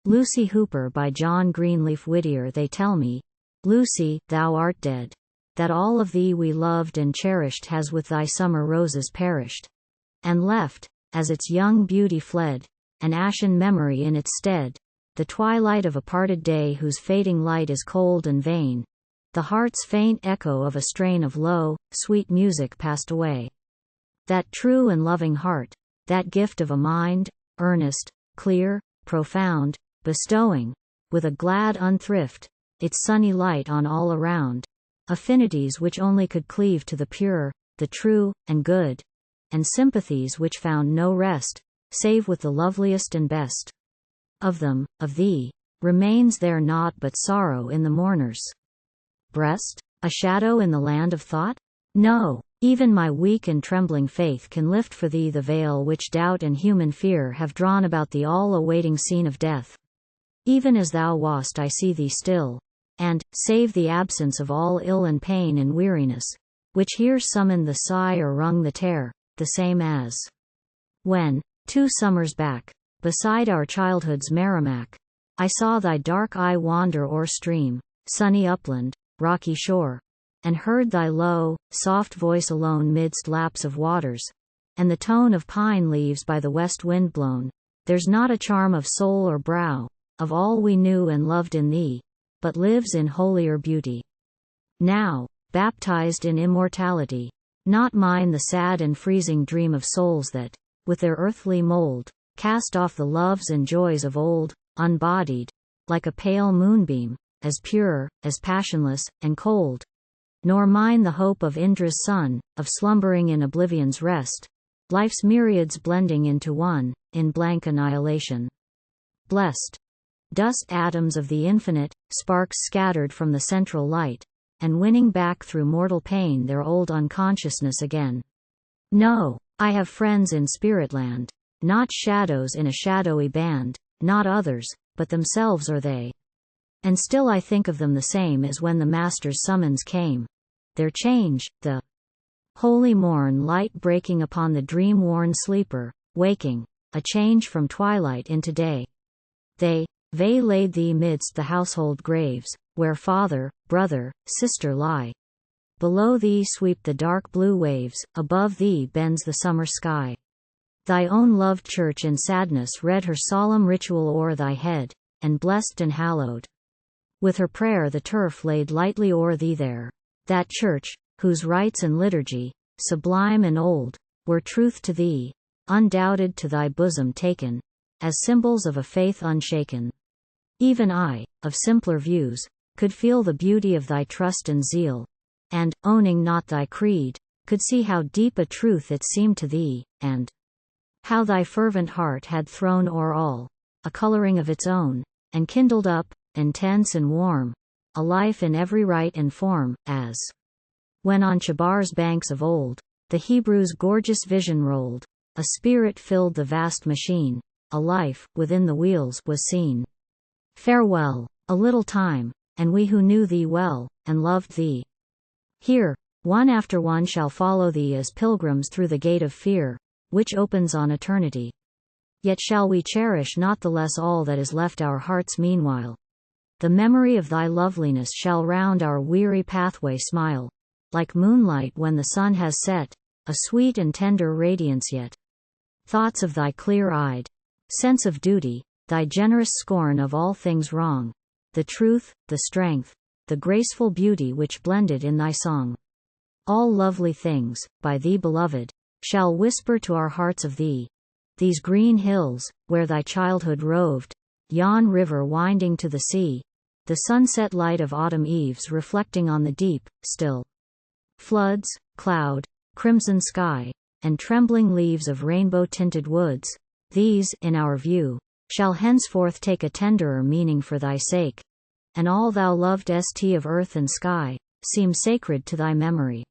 Lucy Hooper by John Greenleaf. Whittier. They tell me, Lucy, thou art dead, that all of thee we loved and cherished has with thy summer roses perished, and left, as its young beauty fled, an ashen memory in its stead, the twilight of a parted day whose fading light is cold and vain, the heart's faint echo of a strain of low, sweet music passed away. That true and loving heart, that gift of a mind, earnest, clear, profound, bestowing, with a glad unthrift, its sunny light on all around, affinities which only could cleave to the pure, the true, and good, and sympathies which found no rest, save with the loveliest and best. Of them, of thee, remains there naught but sorrow in the mourner's breast? A shadow in the land of thought? No, even my weak and trembling faith can lift for thee the veil which doubt and human fear have drawn about the all-awaiting scene of death. Even as thou wast I see thee still, and, save the absence of all ill and pain and weariness, which here summoned the sigh or wrung the tear, the same as when, 2 summers back, beside our childhood's Merrimack, I saw thy dark eye wander o'er stream, sunny upland, rocky shore, and heard thy low, soft voice alone midst laps of waters, and the tone of pine leaves by the west wind blown. There's not a charm of soul or brow, of all we knew and loved in thee, but lives in holier beauty. Now, baptized in immortality, not mine the sad and freezing dream of souls that, with their earthly mold, cast off the loves and joys of old, unbodied, like a pale moonbeam, as pure, as passionless, and cold. Nor mine the hope of Indra's sun, of slumbering in oblivion's rest, life's myriads blending into one, in blank annihilation. Blessed dust atoms of the infinite, sparks scattered from the central light, and winning back through mortal pain their old unconsciousness again. No, I have friends in spiritland, not shadows in a shadowy band, not others, but themselves are they. And still I think of them the same as when the Master's summons came. Their change, the holy morn light breaking upon the dream-worn sleeper, waking, a change from twilight into day. They laid thee midst the household graves, where father, brother, sister lie. Below thee sweep the dark blue waves, above thee bends the summer sky. Thy own loved church in sadness read her solemn ritual o'er thy head, and blessed and hallowed. With her prayer the turf laid lightly o'er thee there. That church, whose rites and liturgy, sublime and old, were truth to thee, undoubted to thy bosom taken, as symbols of a faith unshaken. Even I, of simpler views, could feel the beauty of thy trust and zeal, and, owning not thy creed, could see how deep a truth it seemed to thee, and how thy fervent heart had thrown o'er all, a coloring of its own, and kindled up, intense and warm, a life in every rite and form, as when on Chabar's banks of old, the Hebrew's gorgeous vision rolled, a spirit filled the vast machine, a life, within the wheels, was seen. Farewell, a little time, and we who knew thee well, and loved thee, here, one after one shall follow thee as pilgrims through the gate of fear, which opens on eternity. Yet shall we cherish not the less all that is left our hearts meanwhile. The memory of thy loveliness shall round our weary pathway smile, like moonlight when the sun has set, a sweet and tender radiance yet. Thoughts of thy clear-eyed sense of duty, thy generous scorn of all things wrong, the truth, the strength, the graceful beauty which blended in thy song. All lovely things, by thee beloved, shall whisper to our hearts of thee. These green hills, where thy childhood roved, yon river winding to the sea, the sunset light of autumn eves reflecting on the deep, still floods, cloud, crimson sky, and trembling leaves of rainbow-tinted woods, these, in our view, shall henceforth take a tenderer meaning for thy sake, and all thou loved st of earth and sky, seem sacred to thy memory.